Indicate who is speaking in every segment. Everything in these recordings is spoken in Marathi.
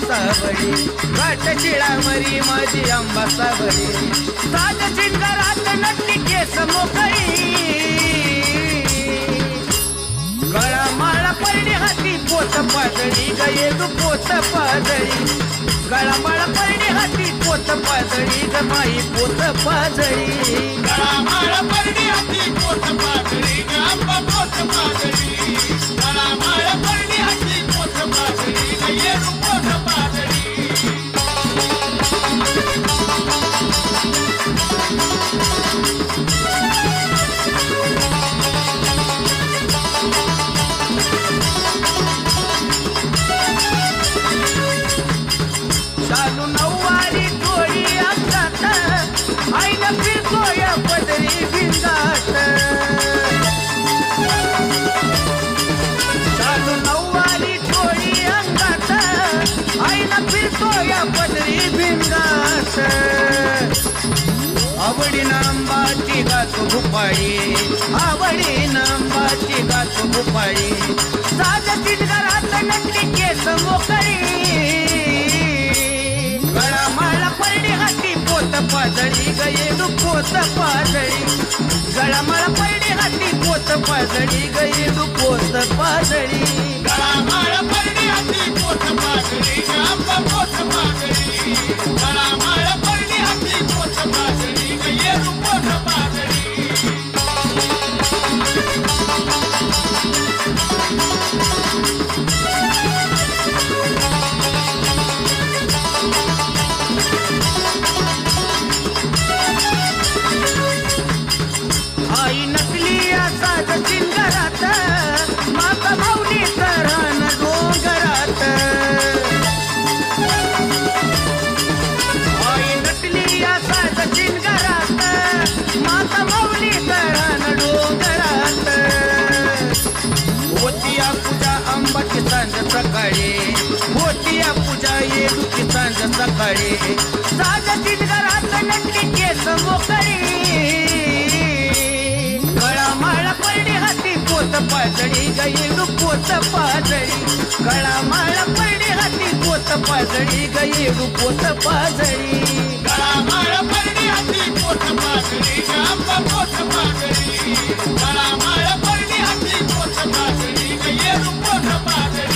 Speaker 1: सावळी घाट शिळावरी माझी आंबा सावळी साज शिंगारात नटली केस मोकळी गळा माळा परडी हाती पोत पाजळी गये तू पोत पाजळी गळा माळा परडी हाती पोत पाजळी ग माई पोत पाजळी
Speaker 2: गळा माळा परडी हाती पोत पाजळी ग आंबा पोत पाजळी गळा माळा परडी हाती पोत पाजळी ग येरू पोत पाजळी
Speaker 1: चालू नऊवारी डोळी अंगात आईला फिरतोय पदरी भिंगात चालू नऊवारी डोळी अंगात आईला फिरतोय पदरी भिंगात आवडी नांबाची गात भुपाळी आवडी नांबाची गात भुपाळी साज चिटगरात नटली केस मोकळी गळा माळा परडी हाती पोत पाजळी गयेडू पोत पाजळी गळा माळा परडी हाती पोत पाजळी गयेडू पोत पाजळी
Speaker 2: गळा माळा परडी हाती पोत पाजळी ग आंबा पोत पाजळी गळा माळा परडी हाती पोत पाजळी ग येरू पोत पाजळी
Speaker 1: आई नकली साज चिंगरात माता माऊली तरण डोंगरात आई नकली साज चिंगरात माता माऊली तरण डोंगरात होतिया पूजा अंबाची सांज सकाळी होतिया पूजा येडूची सांज सकाळी साज चिंगरात नटली केस मोकळी गळा माळा परडी हाती पोत पाजळी गयेडू पोत पाजळी गळा माळा परडी हाती पोत पाजळी गयेडू पोत पाजळी
Speaker 2: गळा माळा परडी हाती पोत पाजळी ग आंबा पोत पाजळी गळा माळा परडी हाती पोत पाजळी ग येरू पोत पाजळी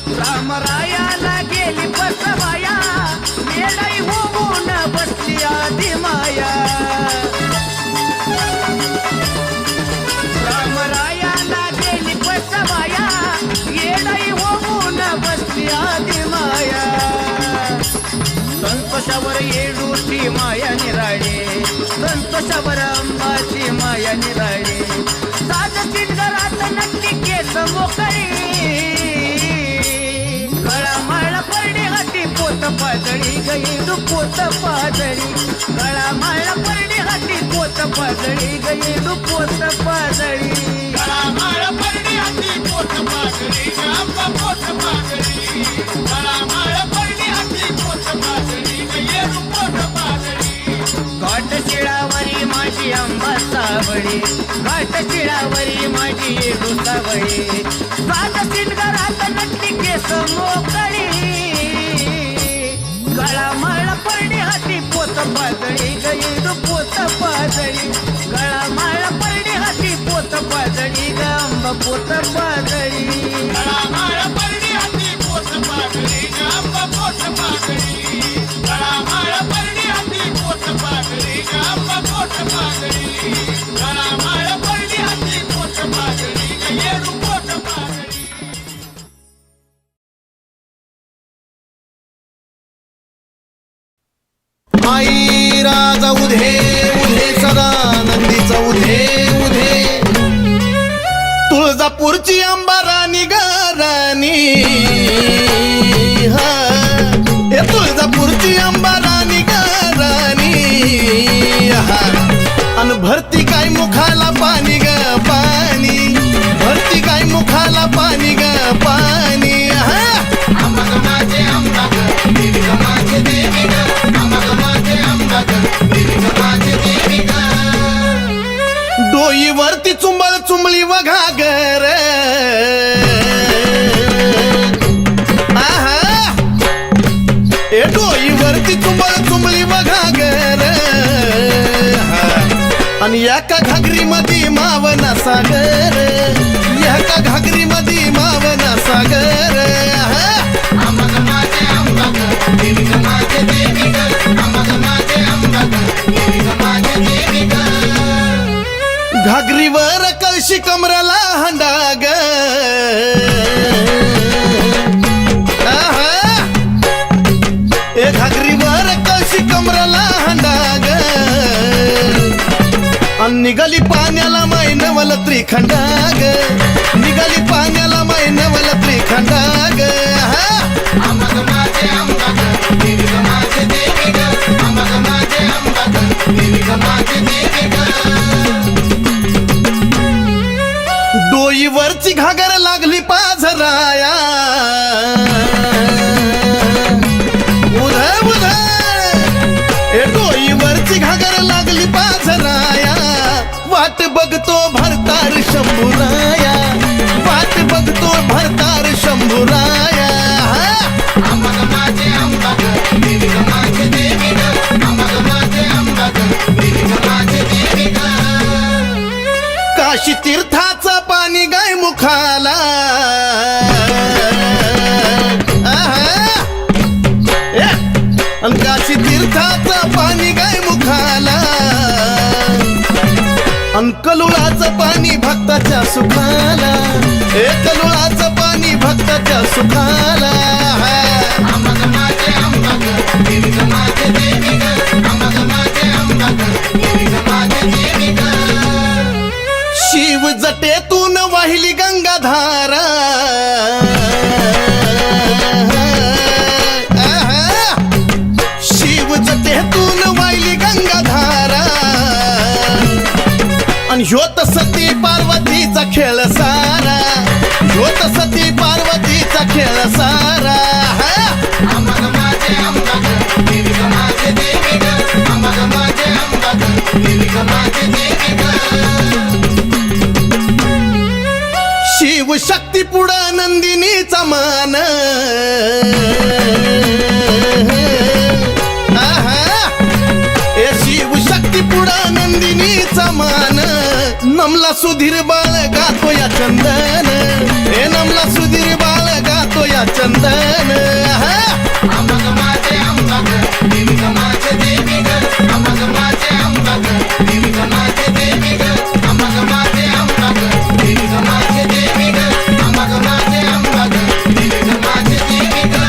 Speaker 1: रामरायाला गेली बसवाया मेलाई होऊन बसली आधी माया रामरायाला गेली बसवाया येडाई होऊन बसली आधी माया संतोषावर येडूची माया निराळे संतोषावर अंबाची माया निराळे साज चिटगरात नटली केस मोकळी गळा माळा परडी हाती पोत पाजळी गयेडू पोत पाजळी गळा माळा परडी हाती पोत पाजळी गयेडू पोत पाजळी
Speaker 2: गळा माळा परडी हाती पोत पाजळी ग आंबा पोत पाजळी गळा माळा परडी हाती पोत पाजळी ग येरू पोत पाजळी
Speaker 1: घाट शिळावरी माझी आंबा सावळी घाट शिळावरी माझी येडू सावळी साज शिंगारात नटली केस मोकळी गळा माळा परडी हाती पोत पाजळी गयेडू पोत पाजळी गळा माळा परडी हाती पोत पाजळी ग आंबा पोत पाजळी
Speaker 2: गळा माळा परडी हाती पोत पाजळी ग आंबा पोत पाजळी गळा माळा परडी हाती पोत पाजळी ग आंबा पोत पाजळी गळा माळा परडी हाती पोत पाजळी ग येरू पोत पाजळी
Speaker 3: आई राजा उधे उधे सदा नंदीचा उधे उधे तुळजापूरची अंबा राणी ग राणी हे तुळजापूरची अंबा राणी ग राणी अन भरती काय मुखाला पाणी ग पाणी भरती काय मुखाला पाणी ग पाणी
Speaker 2: आंबा ग माझे आंबा ग
Speaker 3: डोईवरती चुंबळ चुंबळी व घागर आहा ए डोईवरती चुंबळ चुंबळी व घागर आणि एका घागरी मध्ये मावना सागर एका घागरी मध्ये मावना सागर
Speaker 2: अंबग माझे अंबग देवी ग माझे देवी ग अंबग माझे अंबग देवी ग माझे देवी ग
Speaker 3: घागरीवर कळशी कमराला हंडाग ए घागरीवर कळशी कमराला हंडाग अन निघाली पाण्याला मैनवल त्रिखंडाग निघाली पाण्याला मैनवल त्रिखंडाग
Speaker 2: अंबग माझे अंबग देवी ग माझे देवी ग अंबग माझे अंबग देवी ग माझे देवी ग
Speaker 3: डोईवरची घागर लागली पाझराया उध उध ए डोईवरची घागर लागली पाझराया वाट बघतो भरतार शंभूराया वाट बघतो भरतार शंभूराया
Speaker 2: अंबग माझे अंबग देवी ग माझे देवी ग अंबग माझे अंबग देवी ग माझे देवी ग
Speaker 3: काशी तीर्थाचं पाणी गाय मुखाला अन काशी तीर्थाचं पाणी गाय मुखाला अन कलुळाचं पाणी भक्ताच्या सुखाला ए कलुळाचं पाणी भक्ताच्या सुखाला
Speaker 2: अंबग माझे अंबग देवी ग माझे देवी ग अंबग माझे अंबग देवी ग माझे देवी ग
Speaker 3: शिव जटेतून वाहिली गंगाधारा शिव जटेतून वाहिली गंगाधारा आणि ह्योत सती पार्वतीचा खेळ सारा ह्योत सती पार्वतीचा खेळ सारा
Speaker 2: अंबग माझे अंबग देवी ग माझे देवी ग अंबग माझे अंबग देवी ग माझे देवी ग
Speaker 3: शिव शक्ती पुढं नंदिनीचा मान ए शिव शक्ती पुढं नंदिनीचा मान नमला सुधीर बाळ गातो या चंदन ए नमला सुधीर बाळ गातो या चंदन
Speaker 2: अंबग माझे अंबग देवी ग माझे देवी ग अंबग माझे अंबग देवी ग माझे देवी ग अंबग माझे अंबग देवी ग माझे देवी ग अंबग माझे अंबग देवी ग माझे देवी ग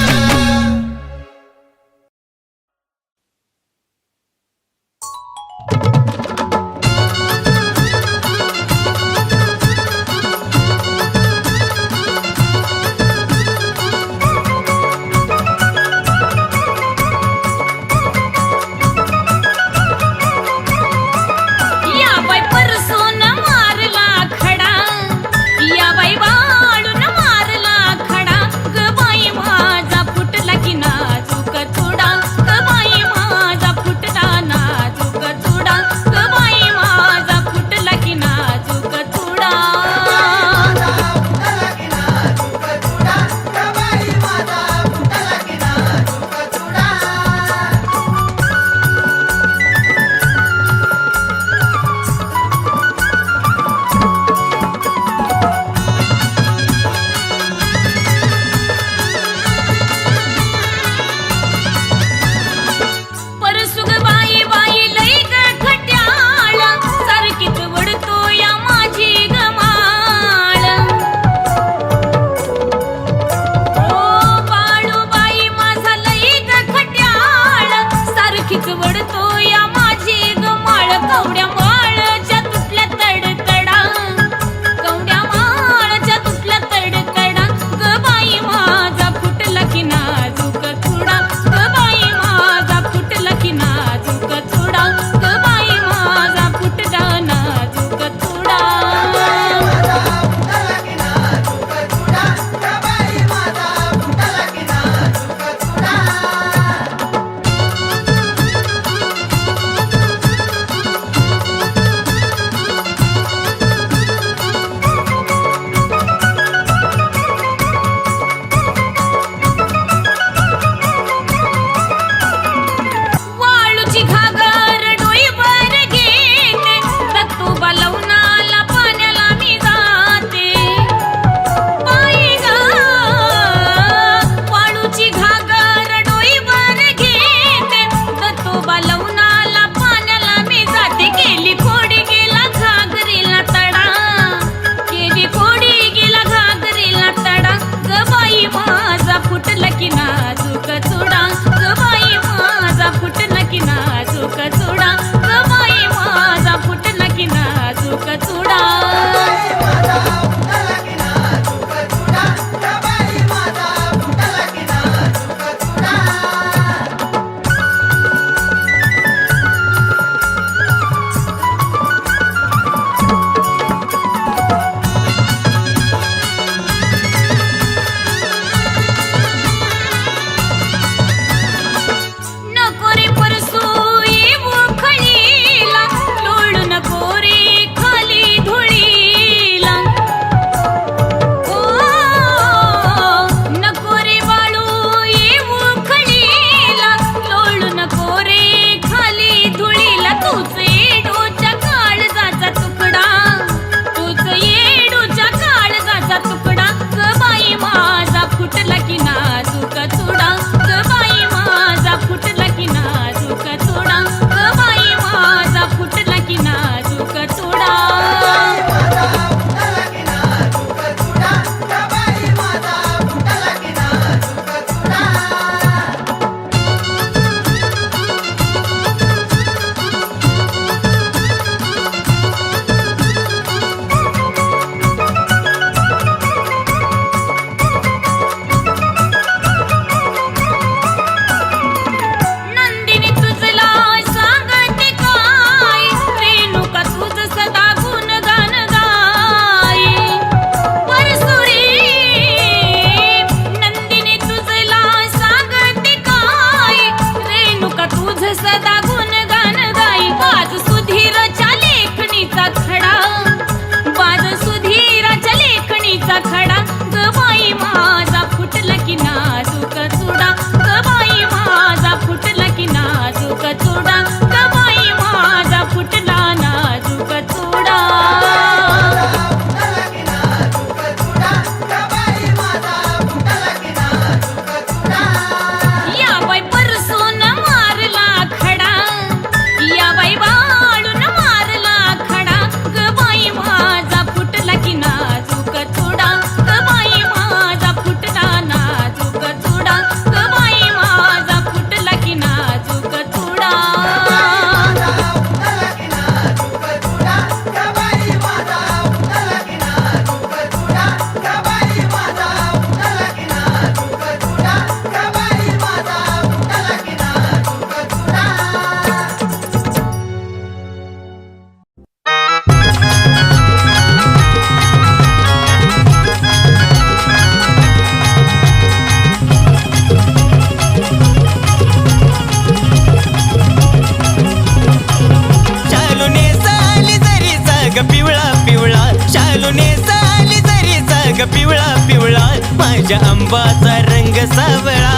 Speaker 4: माझ्या आंबाचा रंग सावळा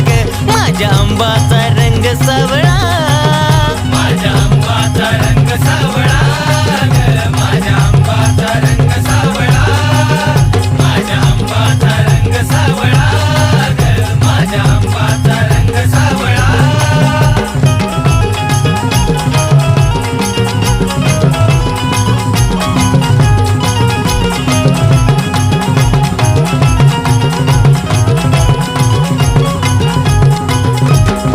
Speaker 4: ग, माझ्या आंबाचा रंग सावळा,
Speaker 1: माझ्या आंबाचा रंग सावळा ग, माझ्या आंबाचा रंग सावळा, माझ्या आंबाचा रंग सावळा ग, माझ्या आंबाचा रंग सावळा.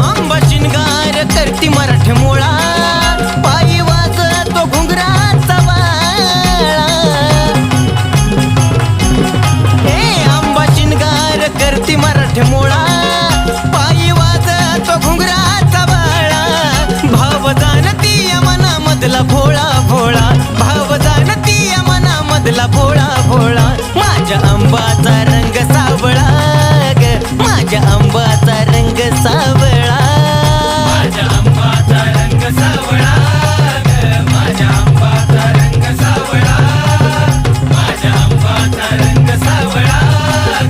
Speaker 4: आंबा शिंगार करती मराठी मोळा, पायी वाजतो घुंगराचा बाळा. हे आंबा शिंगार करती मराठी मोळा, पायी वाजतो घुंगराचा बाळा. भाव जाणती या मनामधला भोळा भोळा, भाव जाणती या मनामधला भोळा भोळा. माझ्या आंबाचा रंग सावळा ग, माझ्या आंबाचा रंग सावळा,
Speaker 1: माझ्या आंबाचा रंग सावळा ग, माझ्या आंबाचा रंग सावळा, माझ्या आंबाचा रंग सावळा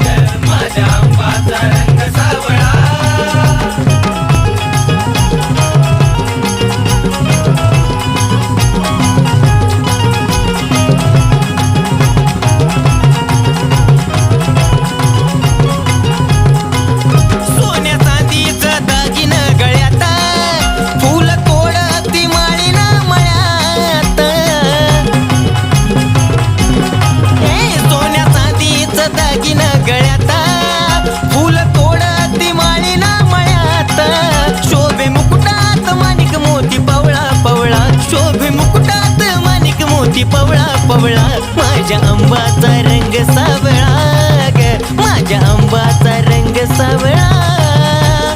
Speaker 1: ग, माझ्या आंबाचा रंग सावळा.
Speaker 4: सोन्या चांदीचं दागिनं गळ्यात, फुल तोडती माळीना मळ्यात. हे सोन्या चांदीचं दागिनं गळ्यात, फुल तोडती माळीना मळ्यात. शोभे मुकुटात माणिक मोती पवळा पवळा, शोभे मुकुटात माणिक मोती पवळा पवळा. माझ्या आंबाचा रंग सावळा ग, माझ्या आंबाचा रंग सावळा,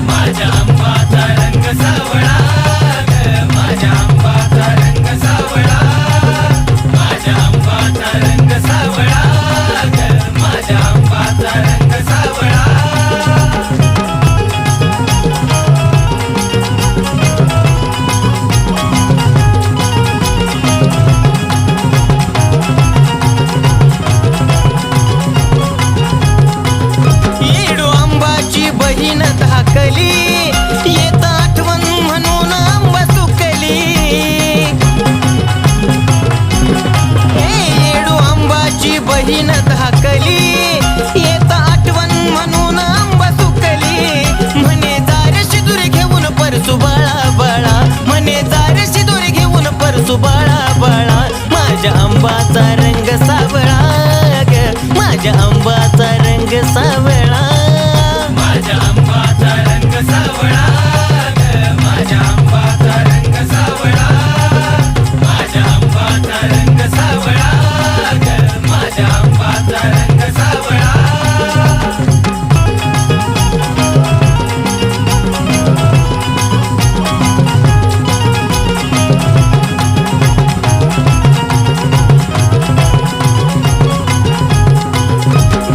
Speaker 1: माझ्या आंबाचा रंग सावळा ग, माझ्या आंबाचा रंग सावळा, माझ्या आंबाचा रंग सावळा ग, माझ्या आंबाचा रंग सावळा.
Speaker 4: येडू आंबाची बहीण धाकली, येत आठवण म्हणून आंबा सुकली. येडू आंबाची बहीण धाकली, येत आठवण म्हणून आंबा सुकली. म्हणे जार शिदूर घेऊन परसू बाळा बाळा, म्हणे जार शिदूर घेऊन परसू बाळा बाळा. माझ्या आंबाचा रंग सावळा ग, माझ्या आंबाचा रंग सावळा,
Speaker 1: माझ्या आंबाचा रंग सावळा ग, माझ्या आंबाचा रंग सावळा, माझ्या आंबाचा रंग सावळा ग, माझ्या आंबाचा रंग सावळा.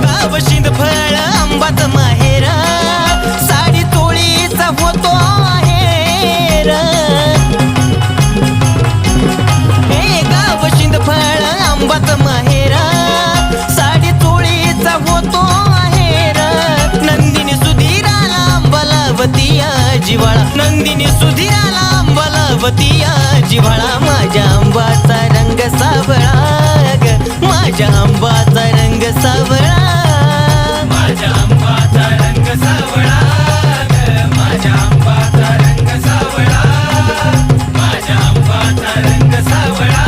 Speaker 4: गाव शिंदफळ आंबाच माहेर, साडी तोळीचा होतो आहेर. हे गाव शिंदफळ आंबाच माहेर, साडी तोळीचा होतो आहेर. नंदिनी सुधीराला अंबलावतिया जिवाळा, नंदिनी सुधीराला अंबलावतिया जिवाळा. माझ्या आंबाचा रंग सावळा ग, माझ्या आंबाचा रंग सावळा,
Speaker 1: माझ्या आंबाचा रंग सावळा ग, माझ्या आंबाचा रंग सावळा, माझ्या आंबाचा रंग सावळा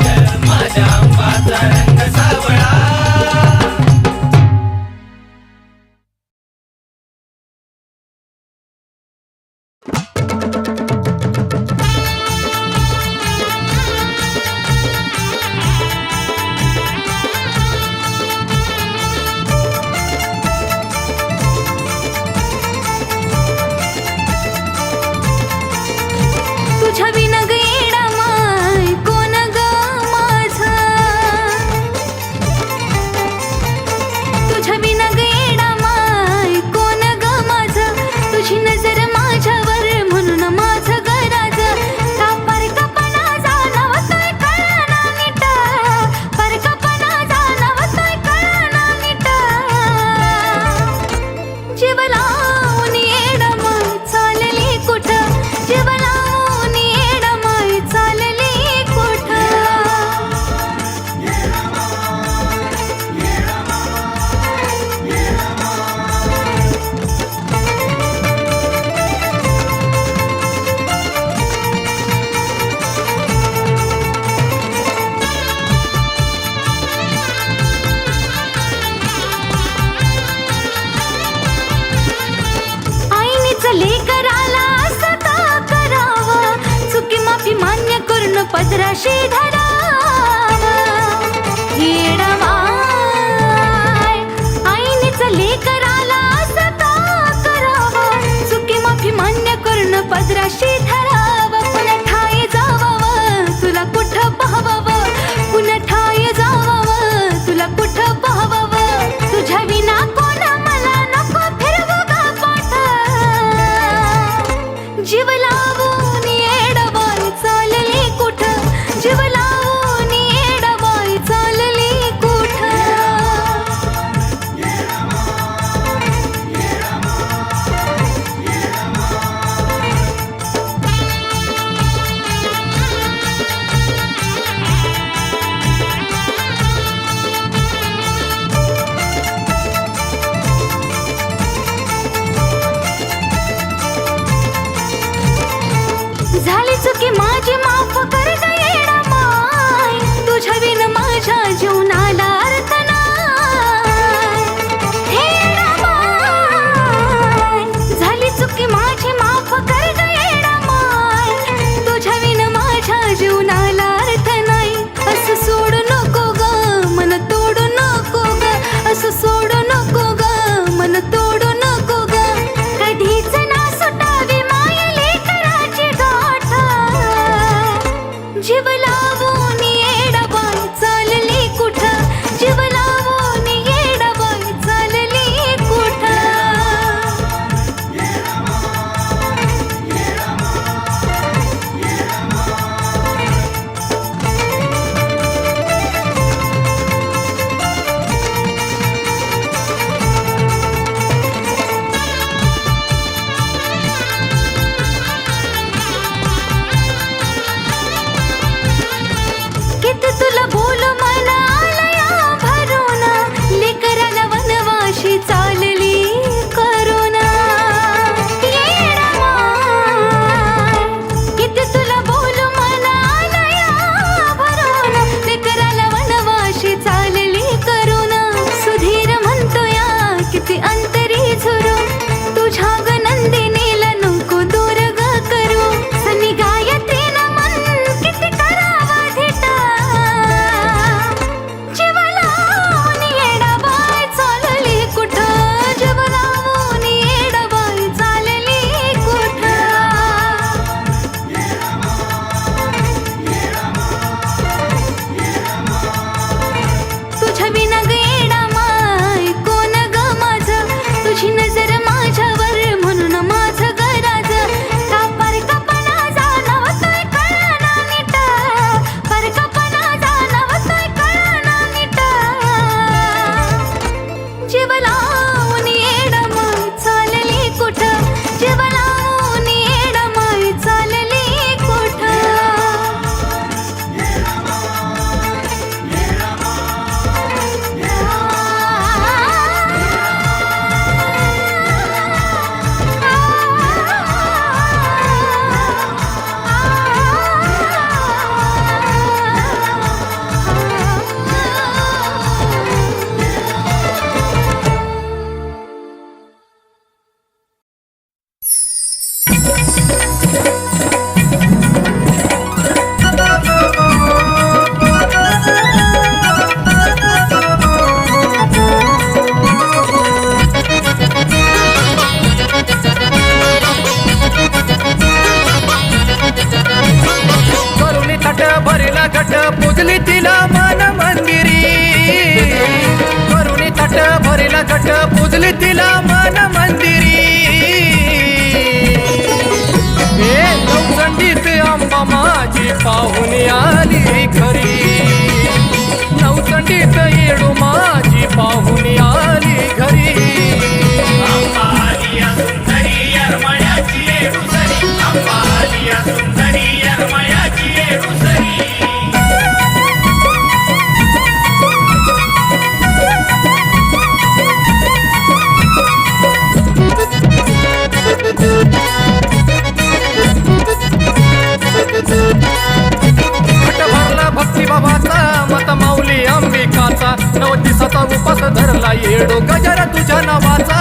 Speaker 1: ग, माझ्या आंबाचा रंग सावळा.
Speaker 5: तुझ्या विना ग येडा पदराशी धराव येडवाय आईनेच लेकराला सता करावं चुकी माफी मान्य करून पदराशी धराव पुन्हा ठाय जावावं तुला कुठं पाहावं पुन्हा ठाय जावावं तुला कुठं पाहावं तुझ्या विना कोण मला नको फिरवू गा पाठ जीव लावून येडबाई चालली कुठं जीव लावून येडबाई चालली कुठं झाली चुकी माझी माफ कर ग येडमाय तुझ्या विन माझ्या जीवनाला अर्थ नाय हे येडमाय झाली चुकी माझी माफ कर ग येडमाय तुझ्या विन माझ्या जीवनाला अर्थ नाही असं सोडू नको ग मन तोडू नको ग असं सोडू नको ग मन तोडू नको ग कधीच ना सुटावी माय लेकराची गाठ जीव लावून येडबाई चालली कुठं जीव लावून येडबाई चालली कुठं किती तुला बोल मनालया भरून लेकराला वनवाशी चालली करुणा येडमाय किती तुला बोल मनालया भरून लेकराला वनवाशी चालली करुणा सुधीर म्हणतोया किती अंतरी झुरू तुझ्या ग नंदिनीला नको दूर ग करू सनी गायत्रीनं मन किती करावा धिटा जीव लावून येडबाई चालली कुठं जीव लावून येडबाई चालली कुठं तुझ्या विना ग येडमाय कोण ग माझं तुझी नजर माझ्यावर म्हणून माझं गराज का परकपणा जाणवतोय कळना नीट परकपणा जाणवतोय कळना नीट जीव लावून येडमाई चालली कुठं जीव लावून येडमाई चालली कुठं
Speaker 1: करुणी तट भरला घट पूजली तिला मन मंदिरी करुणी तट भरला घट पूजली तिला मन मंदिरी हे नवचंडीत अंबा माझी पाहुणी आली खरी नवचंडीत येडू माझी पाहुणी आली घरी
Speaker 2: अंबालिया सुंदरी यरमळ्याची येडूसरी अंबालिया सुंदरी यरमळ्याची येडूसरी
Speaker 1: घट भरला भक्ती बाबाचा मत माऊली अंबिकाचा 9 दिवसाचा उपास धरला येडो गजर तुझ्या नावाचा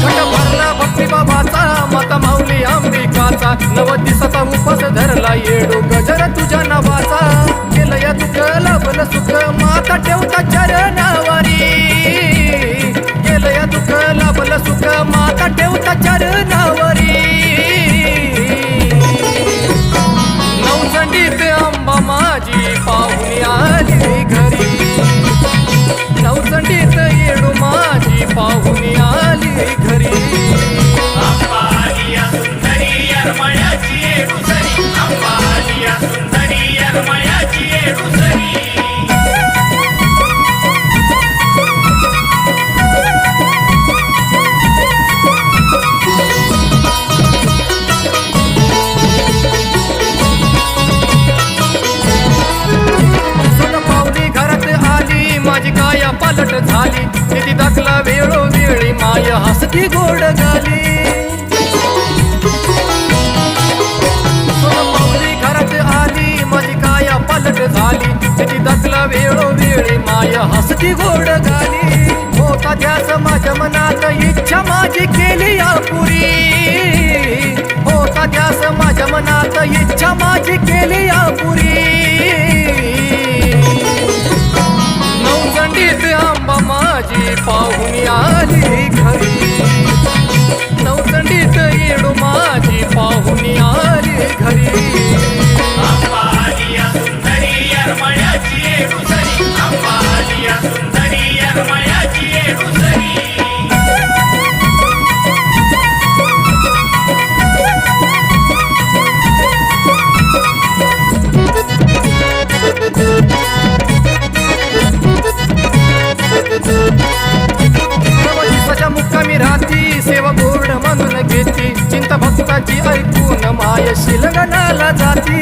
Speaker 1: घट भरला भक्ती बाबाचा मत माऊली अंबिकाचा
Speaker 6: देवाचा 9 दिवसाचा उपास धरला येडो गजर तुझ्या नावाचा केलं या दुःख लाभलं सुख माता ठेवता चरणावारी केलं या दुःख लाभलं सुख माता ठेवता चरणावारी नवचंडीत अंबा माझी पाहुणी आली घरी नवचंडीत येडू माझी पाहुणी आली घरी
Speaker 2: अंबालिया सुंदरी यरमळ्याची येडूसरी अंबालिया सुंदरी यरमळ्याची येडूसरी
Speaker 6: पावली घरात आली माझी काया पालट झाली किती दाखला वेळोवेळी माय हसती गोड गाली पावली घरात आली माझी काया पालट झाली किती दाखला वेळोवेळी माय हसती गोड गाली होता ध्यास माझ्या मनात इच्छा माझी केली पुरी होता ध्यास माझ्या मनात इच्छा माझी केली पुरी नवचंडीत आंबा माझी पाहुणी आली घरी नवचंडीत येडू माझी पाहुणी आली घरी
Speaker 2: अंबालिया सुंदरी यरमळ्याची येडूसरी अंबालिया सुंदरी यरमळ्याची येडूसरी
Speaker 6: दिवसाच्या मुक्कामी राहती सेवा गोड म्हणून घेती चिंता भक्ताची ऐकून माय शिलगणाला जाती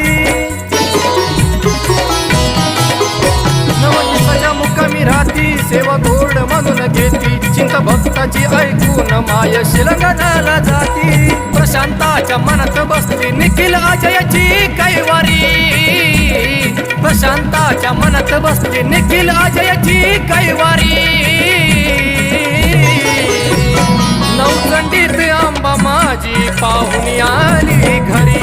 Speaker 6: दिवसाच्या मुक्कामी राहती सेवा गोड म्हणून घेती चिंता भक्ताची ऐकून माय शिलगणाला जाती प्रशांताच्या मनात बसली निखिल अजयाची कैवारी प्रशांताच्या मनात बसली निखिल अजयाची कैवारी नवचंडीत आंबा माझी पाहुणी आली घरी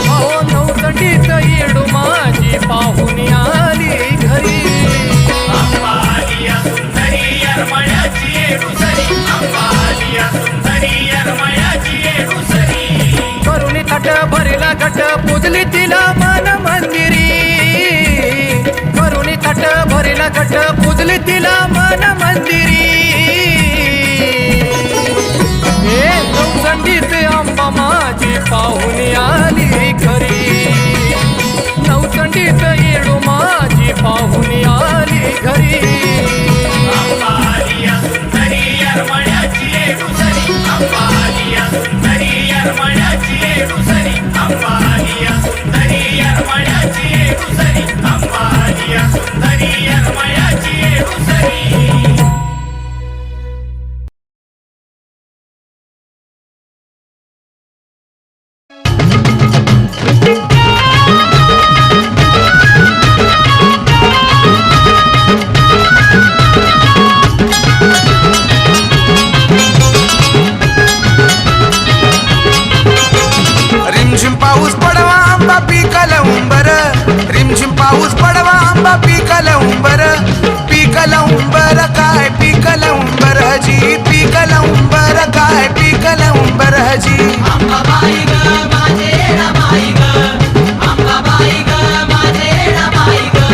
Speaker 6: अहो नवचंडीत येडू माझी पाहुणी आली घरी
Speaker 2: अंबालिया सुंदरी यरमळ्याची येडूसरी अंबालिया सुंदरी यरमळ्याची येडूसरी
Speaker 6: करुणी ताट भरला घट पूजली तिला मन मंदिरी करुणी ताट भरला घट पूजली तिला मन मंदिरी हे नवचंडीत आंबा माझी पाहुणी आली घरी नवचंडीत येडू माझी पाहुणी आली घरी
Speaker 2: अंबालिया सुंदरी यरमळ्याची येडूसरी अंबालिया सुंदरी यरमळ्याची येडूसरी अंबालिया सुंदरी यरमळ्याची येडूसरी अंबालिया सुंदरी यरमळ्याची येडूसरी
Speaker 7: रिमझिम पाऊस पडवा आंबा पिकला उंबर रिमझिम पाऊस पडवा आंबा पिकला उंबर काय पिकला उंबर जी पिकला उंबर काय पिकला उंबर जी
Speaker 4: अंबाबाई ग माझे रमाई ग अंबाबाई ग माझे रमाई ग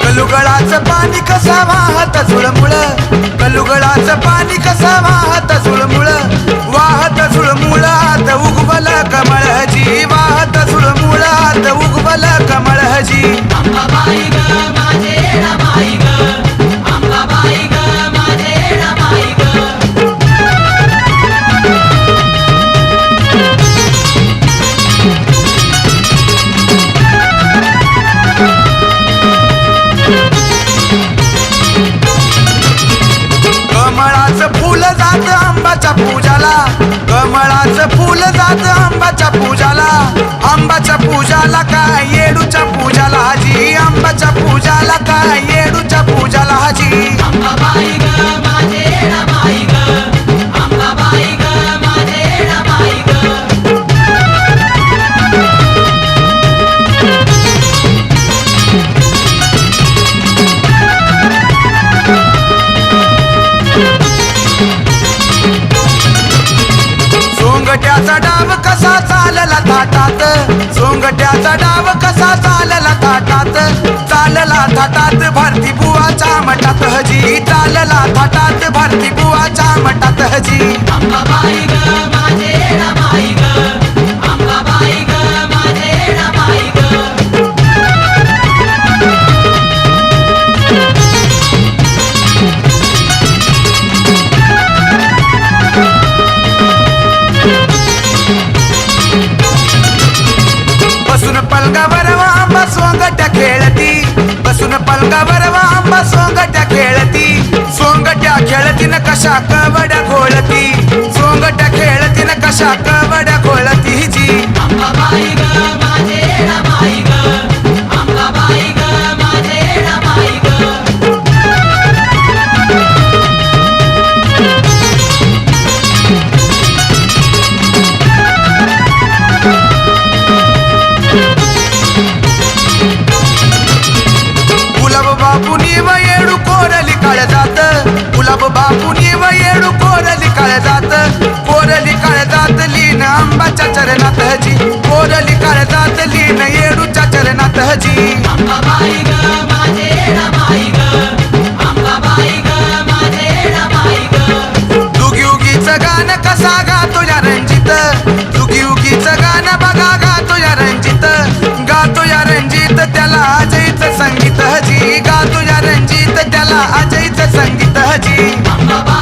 Speaker 7: कलुगडाचं पाणी कसा वाहत झुळमुळ कलुगडाचं पाणी कसा वाहत झुळमुळ वाहत झुळमुळात उगवल कमळ जी वाहत झुळमुळात उगवल कमळ जी
Speaker 4: अंबाबाई ग माझे रमाई ग अंबाबाई ग माझे रमाई ग
Speaker 7: कमळाचं फूल जात आंबाच्या पूजाला कमळाचं फूल जात आंबाच्या पूजाला आंबाच्या पूजाला काय येडूच्या पूजाला हाजी आंबाच्या पूजाला काय येडूच्या पूजाला हाजी
Speaker 4: अंबाबाई ग माझे रमाई ग अंबाबाई ग माझे रमाई ग
Speaker 7: सोंगट्याचा डाव कसा चालला थाटात सोंगट्याचा डाव कसा चालला थाटात चालला थाटात भारती बुवाच्या मठात हजी चालला थाटात भारती बुवाच्या मठात हजी
Speaker 4: अंबाबाई ग माझे रमाई ग अंबाबाई ग माझे रमाई ग
Speaker 7: बसून पलंगावर आंबा सोंगट्या खेळती बसून पलंगावर आंबा सोंगट्या खेळती सोंगट्या खेळतीन कशा कवड्या घोळती सोंगट्या खेळतीन कशा कवड्या घोळती जी
Speaker 4: अंबाबाई ग माझे रमाई ग अंबाबाई ग माझे रमाई ग
Speaker 7: गुलाब बापूनी व येडू कोरली काळ जात गुलाब बापूनी व येडू कोरली काळ जात लीन आंबाच्या चरणात हजी कोरली काळ जात लीन येडूच्या चरणात हजी
Speaker 4: अंबाबाई ग माझे रमाई ग अंबाबाई ग माझे रमाई ग
Speaker 7: दुगी उगीचं गाणं कसा गातो या रंजित दुगी उगीचं गाणं बघा गातो या रंजित त्याला अजयचं संगीत हजी गातो या रंजित त्याला अजयचं संगीत हजी
Speaker 4: अंबाबाई